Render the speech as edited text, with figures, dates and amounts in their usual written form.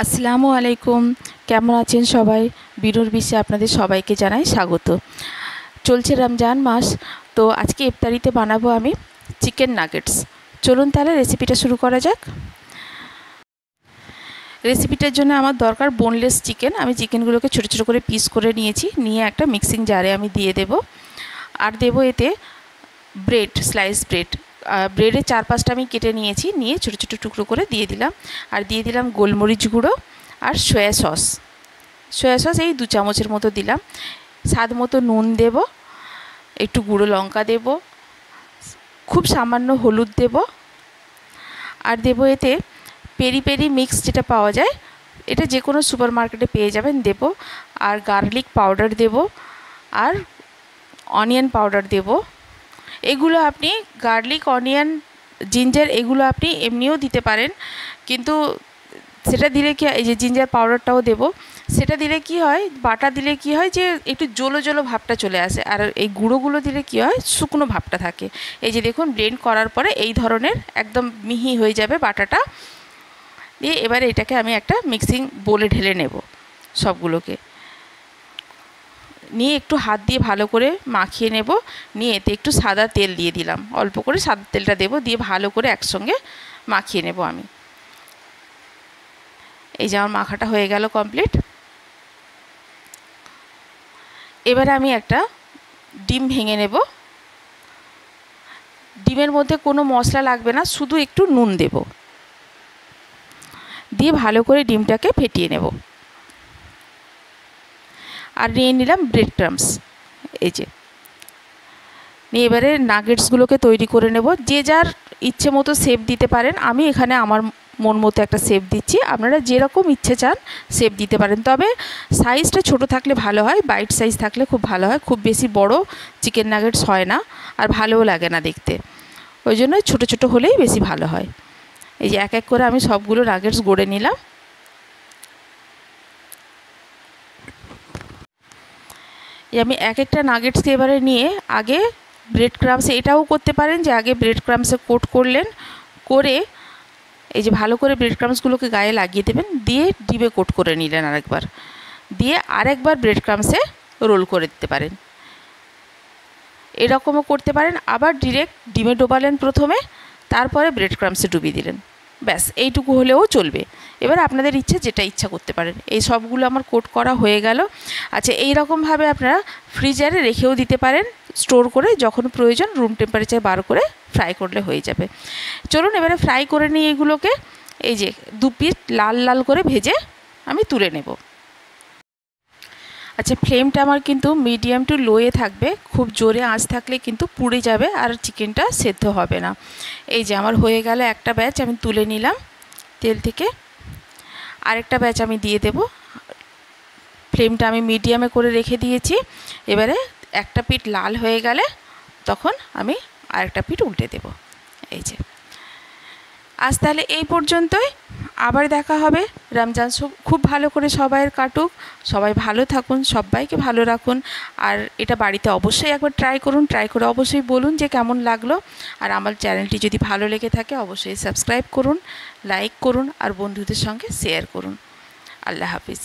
আসসালামু আলাইকুম। কেমন আছেন সবাই? বিনুর বিশ্বে আপনাদের সবাইকে জানাই স্বাগত। চলছে রমজান মাস, তো আজকে ইফতারিতে বানাবো আমি চিকেন নাগেটস। চলুন তাহলে রেসিপিটা শুরু করা যাক। রেসিপিটার জন্য আমার দরকার বোনলেস চিকেন। আমি চিকেনগুলোকে ছোটো ছোটো করে পিস করে নিয়েছি, নিয়ে একটা মিক্সিং জারে আমি দিয়ে দেব। আর দেব এতে ব্রেড, স্লাইস ব্রেড। ব্রেডের 4-5টা আমি কেটে নিয়েছি, নিয়ে ছোটো ছোটো টুকরো করে দিয়ে দিলাম। আর দিয়ে দিলাম গোলমরিচ গুঁড়ো আর সয়া সস। এই 2 চামচের মতো দিলাম। স্বাদ মতো নুন দেব, একটু গুঁড়ো লঙ্কা দেব, খুব সামান্য হলুদ দেব। আর দেব এতে পেরি পেরি মিক্স যেটা পাওয়া যায়, এটা যে কোনো সুপার মার্কেটে পেয়ে যাবেন, দেব। আর গার্লিক পাউডার দেব, আর অনিয়ন পাউডার দেব। এগুলো আপনি গার্লিক, অনিয়ন, জিঞ্জার এগুলো আপনি এমনিও দিতে পারেন, কিন্তু সেটা দিলে কি, এই যে জিঞ্জার পাউডারটাও দেব, সেটা দিলে কি হয়, বাটা দিলে কি হয় যে একটু জলো জলো ভাবটা চলে আসে। আর এই গুঁড়োগুলো দিলে কি হয়, শুকনো ভাবটা থাকে। এই যে দেখুন, ব্লেন্ড করার পরে এই ধরনের একদম মিহি হয়ে যাবে বাটাটা। দিয়ে এবারে এটাকে আমি একটা মিক্সিং বোলে ঢেলে নেব সবগুলোকে, নিয়ে একটু হাত দিয়ে ভালো করে মাখিয়ে নেব। নিয়ে এতে একটু সাদা তেল দিয়ে দিলাম, অল্প করে সাদা তেলটা দেব, দিয়ে ভালো করে একসঙ্গে মাখিয়ে নেব আমি। এই যে আমার মাখাটা হয়ে গেল কমপ্লিট। এবারে আমি একটা ডিম ভেঙে নেব। ডিমের মধ্যে কোনো মশলা লাগবে না, শুধু একটু নুন দেব, দিয়ে ভালো করে ডিমটাকে ফেটিয়ে নেব। আর নিয়ে নিলাম ব্রেড ক্রাম্বস। এই যে নিয়ে এবারে নাগেটসগুলোকে তৈরি করে নেব। যে যার ইচ্ছে মতো শেপ দিতে পারেন, আমি এখানে আমার মন মতো একটা শেপ দিচ্ছি। আপনারা যেরকম ইচ্ছে চান শেপ দিতে পারেন, তবে সাইজটা ছোট থাকলে ভালো হয়, বাইট সাইজ থাকলে খুব ভালো হয়। খুব বেশি বড় চিকেন নাগেটস হয় না, আর ভালোও লাগে না দেখতে, ওই জন্য ছোটো ছোটো হলেই বেশি ভালো হয়। এই যে এক এক করে আমি সবগুলো নাগেটস গড়ে নিলাম। আমি এক একটা নাগেটসকে এবারে নিয়ে আগে ব্রেড ক্রাম্বসে, এটাও করতে পারেন যে আগে ব্রেড ক্রাম্বসে কোট করলেন, করে এই যে ভালো করে ব্রেড ক্রাম্বসগুলোকে গায়ে লাগিয়ে দেবেন, দিয়ে ডিমে কোট করে নিলেন আরেকবার, দিয়ে আরেকবার ব্রেড ক্রাম্বসে রোল করে দিতে পারেন। এরকমও করতে পারেন, আবার ডিরেক্ট ডিমে ডোবালেন প্রথমে, তারপরে ব্রেড ক্রাম্বসে ডুবিয়ে দিলেন, ব্যাস এইটুকু হলেও চলবে। এবার আপনাদের ইচ্ছে যেটা ইচ্ছা করতে পারেন। এই সবগুলো আমার কোট করা হয়ে গেল। আচ্ছা, এই রকমভাবে আপনারা ফ্রিজারে রেখেও দিতে পারেন, স্টোর করে, যখন প্রয়োজন রুম টেম্পারেচার বার করে ফ্রাই করলে হয়ে যাবে। চলুন এবারে ফ্রাই করে নিই এগুলোকে। এই যে 2 পিস লাল লাল করে ভেজে আমি তুলে নেব। আচ্ছা, ফ্লেমটা আমার কিন্তু মিডিয়াম টু লোয়ে থাকবে, খুব জোরে আঁচ থাকলে কিন্তু পুড়ে যাবে আর চিকেনটা সেদ্ধ হবে না। এই যে আমার হয়ে গেল একটা ব্যাচ, আমি তুলে নিলাম তেল থেকে। আরেকটা ব্যাচ আমি দিয়ে দেব। ফ্লেমটা আমি মিডিয়ামে করে রেখে দিয়েছি। এবারে একটা পিঠ লাল হয়ে গেলে তখন আমি আরেকটা পিঠ উল্টে দেব। এই যে আজ তাহলে এই পর্যন্তই, আবার দেখা হবে। রমজান খুব ভালো করে সবাই কাটুক, সবাই ভালো থাকুন, সবাইকে ভালো রাখুন। আর এটা বাড়িতে অবশ্যই একবার ট্রাই করুন, ট্রাই করে অবশ্যই বলুন যে কেমন লাগলো। আর আমার চ্যানেলটি যদি ভালো লেগে থাকে অবশ্যই সাবস্ক্রাইব করুন, লাইক করুন, আর বন্ধুদের সঙ্গে শেয়ার করুন। আল্লাহ হাফিজ।